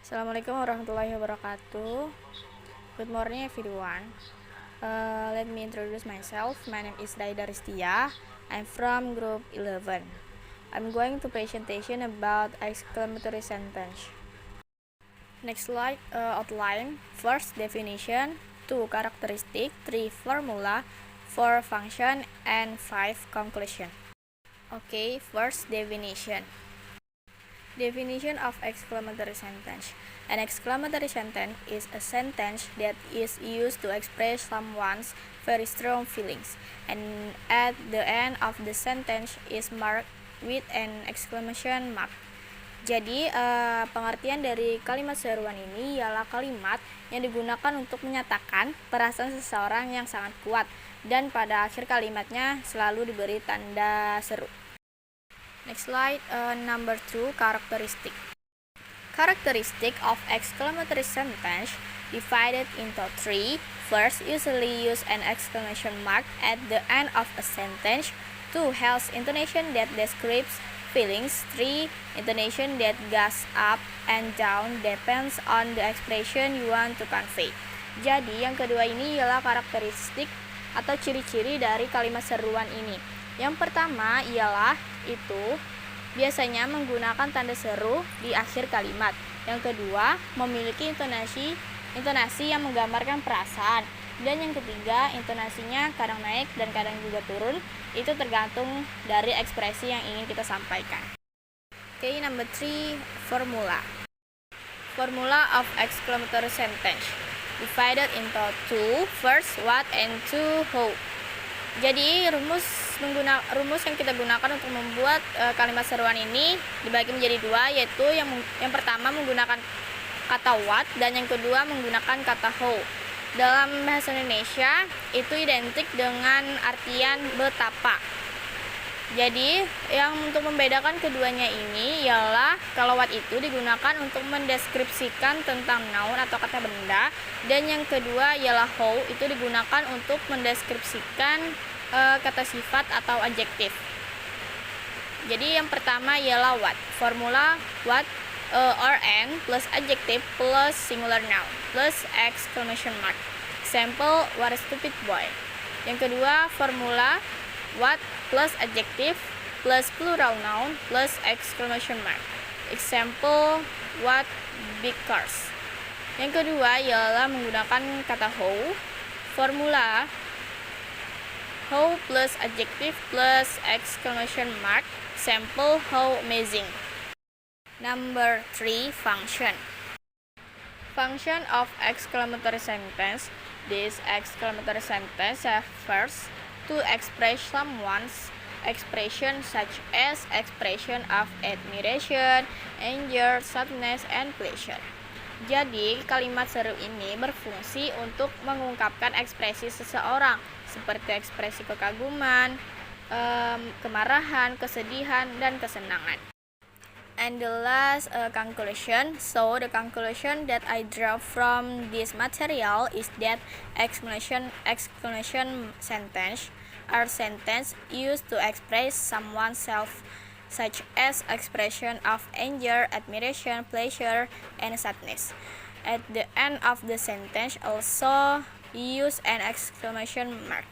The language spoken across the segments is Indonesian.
Assalamualaikum warahmatullahi wabarakatuh. Good morning everyone. Let me introduce myself. My name is Daida Ristia. I'm from group 11. I'm going to presentation about exclamatory sentence. Next slide, outline. First, definition. 2, characteristic. 3, formula. 4, function. And 5, conclusion. Okay, first, definition. Definition of exclamatory sentence. An exclamatory sentence is a sentence that is used to express someone's very strong feelings, and at the end of the sentence is marked with an exclamation mark. Jadi, pengertian dari kalimat seruan ini ialah kalimat yang digunakan untuk menyatakan perasaan seseorang yang sangat kuat, dan pada akhir kalimatnya selalu diberi tanda seru. Next slide, number 2, characteristic. Characteristic of exclamatory sentence divided into 3. First, usually use an exclamation mark at the end of a sentence. 2, has intonation that describes feelings. 3, intonation that goes up and down depends on the expression you want to convey. Jadi, yang kedua ini ialah karakteristik atau ciri-ciri dari kalimat seruan ini. Yang pertama ialah itu biasanya menggunakan tanda seru di akhir kalimat. Yang kedua, memiliki intonasi yang menggambarkan perasaan. Dan yang ketiga, intonasinya kadang naik dan kadang juga turun. Itu tergantung dari ekspresi yang ingin kita sampaikan. Okay, number 3, formula. Formula of exclamatory sentence divided into 2. First, what, and 2, how. Jadi rumus yang kita gunakan untuk membuat kalimat seruan ini dibagi menjadi 2, yaitu yang pertama menggunakan kata what dan yang kedua menggunakan kata how. Dalam bahasa Indonesia itu identik dengan artian betapa. Jadi yang untuk membedakan keduanya ini ialah kalau what itu digunakan untuk mendeskripsikan tentang noun atau kata benda, dan yang kedua ialah how itu digunakan untuk mendeskripsikan kata sifat atau adjektif. Jadi yang pertama ialah what. Formula what or and plus adjective plus singular noun plus exclamation mark. Example, what a stupid boy. Yang kedua formula what plus adjective plus plural noun plus exclamation mark. Example, what big cars. Yang kedua ialah menggunakan kata how. Formula how plus adjective plus exclamation mark. Example, how amazing. Number 3, function. Function of exclamatory sentence. This exclamatory sentence refers to express someone's expression such as expression of admiration, anger, sadness, and pleasure. Jadi, kalimat seru ini berfungsi untuk mengungkapkan ekspresi seseorang, seperti ekspresi kekaguman, kemarahan, kesedihan, dan kesenangan. And the last conclusion. So, the conclusion that I draw from this material is that exclamation sentence are sentences used to express someone's self, such as expression of anger, admiration, pleasure, and sadness. At the end of the sentence also use an exclamation mark.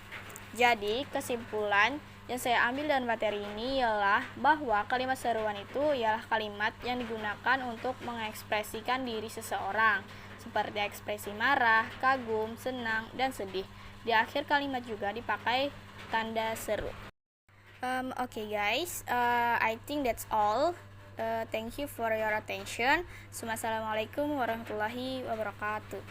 Jadi, kesimpulan yang saya ambil dari materi ini ialah bahwa kalimat seruan itu ialah kalimat yang digunakan untuk mengekspresikan diri seseorang, seperti ekspresi marah, kagum, senang, dan sedih. Di akhir kalimat juga dipakai tanda seru. Okay guys, I think that's all. Thank you for your attention. Assalamualaikum warahmatullahi wabarakatuh.